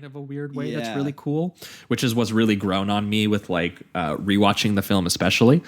kind of a weird way that's really cool, which is what's really grown on me with like rewatching the film, especially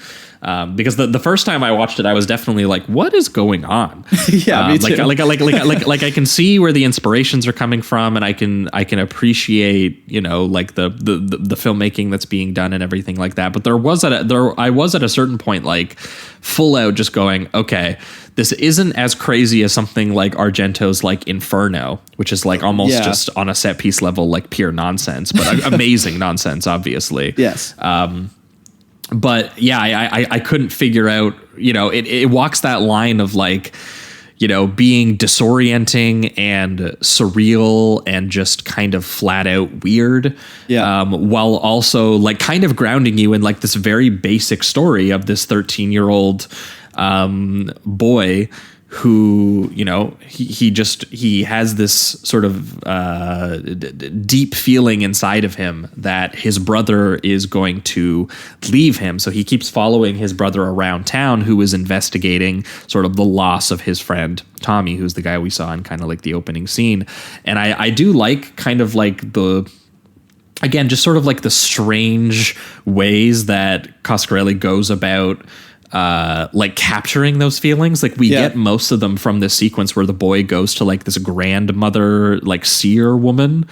because the first time I watched it, I was definitely like, what is going on? Me too. Like I can see where the inspirations are coming from, and I can appreciate, you know, like the filmmaking that's being done and everything like that. But I was at a certain point like full out just going, okay, this isn't as crazy as something like Argento's like Inferno, which is like almost just on a set piece level, like pure nonsense, but amazing nonsense, obviously. Yes. But yeah, I couldn't figure out, you know, it walks that line of like, you know, being disorienting and surreal and just kind of flat out weird. While also like kind of grounding you in like this very basic story of this 13-year-old boy who, you know, he has this sort of deep feeling inside of him that his brother is going to leave him. So he keeps following his brother around town, who is investigating sort of the loss of his friend Tommy, who's the guy we saw in kind of like the opening scene. And I do like kind of like again, just sort of like the strange ways that Coscarelli goes about like capturing those feelings. Like we get most of them from this sequence where the boy goes to like this grandmother, like seer woman.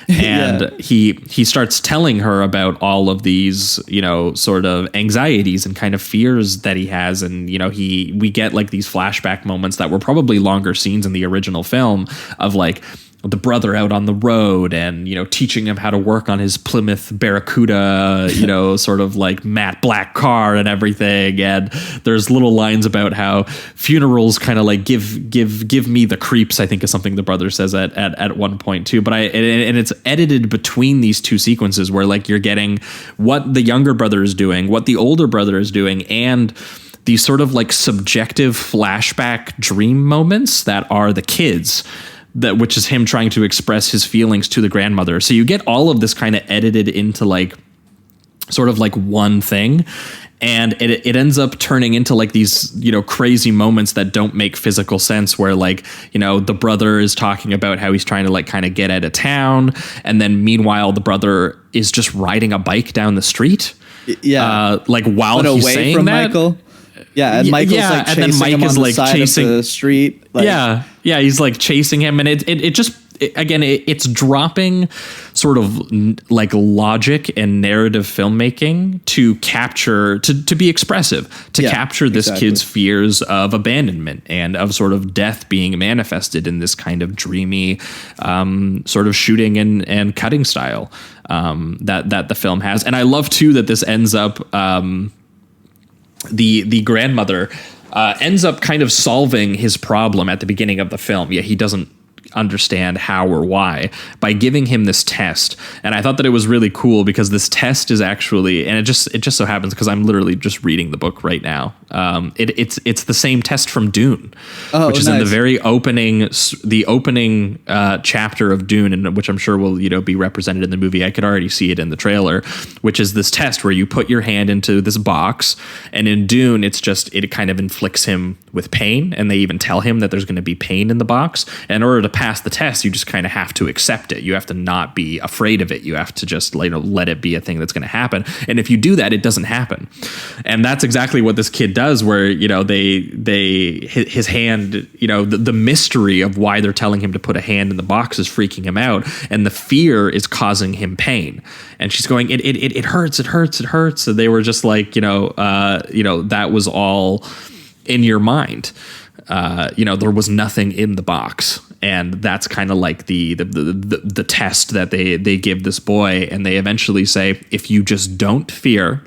And he starts telling her about all of these, you know, sort of anxieties and kind of fears that he has. And, you know, we get like these flashback moments that were probably longer scenes in the original film of like the brother out on the road and, you know, teaching him how to work on his Plymouth Barracuda, you know, sort of like matte black car and everything. And there's little lines about how funerals kind of like give me the creeps, I think is something the brother says at one point too. But and it's edited between these two sequences where like you're getting what the younger brother is doing, what the older brother is doing, and these sort of like subjective flashback dream moments that are the kids, which is him trying to express his feelings to the grandmother. So you get all of this kind of edited into like sort of like one thing. And it ends up turning into like these, you know, crazy moments that don't make physical sense, where like, you know, the brother is talking about how he's trying to like kind of get out of town. And then meanwhile, the brother is just riding a bike down the street. Like while he's away saying from that. Michael. Yeah, and Michael's like chasing and then Mike him is on like the side chasing of the street. Like, he's like chasing him, and it's dropping sort of like logic and narrative filmmaking to capture, to be expressive, to capture this kid's fears of abandonment and of sort of death being manifested in this kind of dreamy sort of shooting and cutting style that the film has. And I love too that this ends up the grandmother ends up kind of solving his problem at the beginning of the film. Yeah, he doesn't understand how or why, by giving him this test. And I thought that it was really cool because this test is actually, and it just so happens because I'm literally just reading the book right now. It's the same test from Dune, which is in the very opening chapter of Dune, and which I'm sure will, you know, be represented in the movie. I could already see it in the trailer, which is this test where you put your hand into this box, and in Dune, it kind of inflicts him with pain, and they even tell him that there's going to be pain in the box. And in order to pass the test, you just kind of have to accept it. You have to not be afraid of it. You have to just, you know, let it be a thing that's going to happen. And if you do that, it doesn't happen. And that's exactly what this kid does, where, you know, his hand, you know, the mystery of why they're telling him to put a hand in the box is freaking him out, and the fear is causing him pain. And she's going, it hurts, it hurts, it hurts. So they were just like, you know, that was all in your mind. You know, there was nothing in the box. And that's kind of like the test that they give this boy. And they eventually say, if you just don't fear,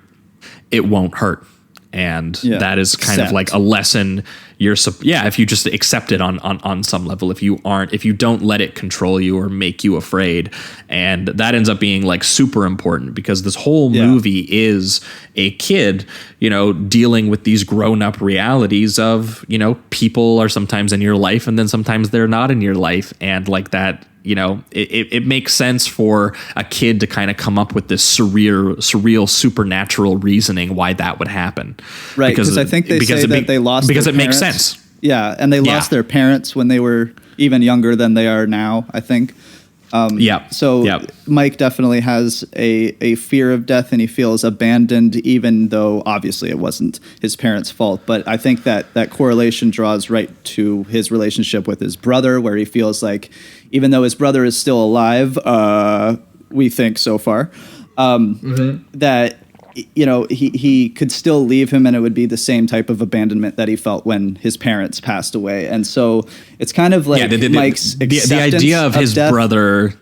it won't hurt. And that is kind of like a lesson. If you just accept it on some level, if you don't let it control you or make you afraid. And that ends up being like super important, because this whole movie is a kid, you know, dealing with these grown up realities of, you know, people are sometimes in your life and then sometimes they're not in your life. And like that, you know, it makes sense for a kid to kind of come up with this surreal supernatural reasoning why that would happen. Right, because I think they say that they lost because their it makes parents. sense. Yeah, and they lost their parents when they were even younger than they are now, I think. So Mike definitely has a fear of death, and he feels abandoned, even though obviously it wasn't his parents' fault. But I think that correlation draws right to his relationship with his brother, where he feels like even though his brother is still alive, we think so far, that he could still leave him, and it would be the same type of abandonment that he felt when his parents passed away. And so it's kind of like Mike's the idea of his brother.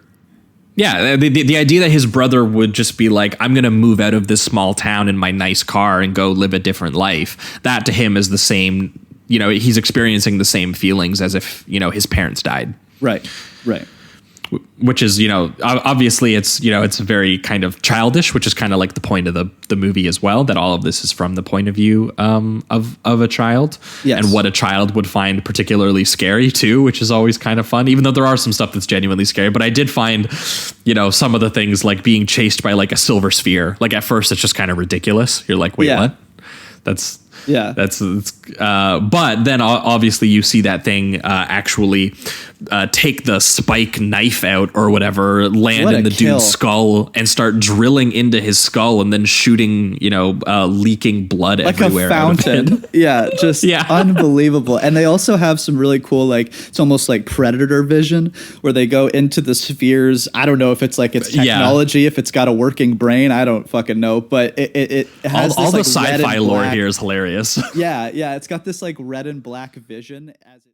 Yeah, the idea that his brother would just be like, I'm going to move out of this small town in my nice car and go live a different life. That to him is the same, he's experiencing the same feelings as if, his parents died. Right. Which is, obviously it's very kind of childish, which is kind of like the point of the movie as well, that all of this is from the point of view of a child. Yes. And what a child would find particularly scary too, which is always kind of fun, even though there are some stuff that's genuinely scary. But I did find, some of the things like being chased by like a silver sphere. Like at first it's just kind of ridiculous. You're like, wait, what? But then obviously you see that thing actually take the spike knife out or whatever, land in the dude's skull and start drilling into his skull and then shooting, leaking blood like everywhere. Like a fountain. Just unbelievable. And they also have some really cool, like, it's almost like Predator vision where they go into the spheres. I don't know if it's like it's technology, if it's got a working brain. I don't fucking know. But it has all this, the like, sci-fi lore here is hilarious. Yeah. It's got this like red and black vision as it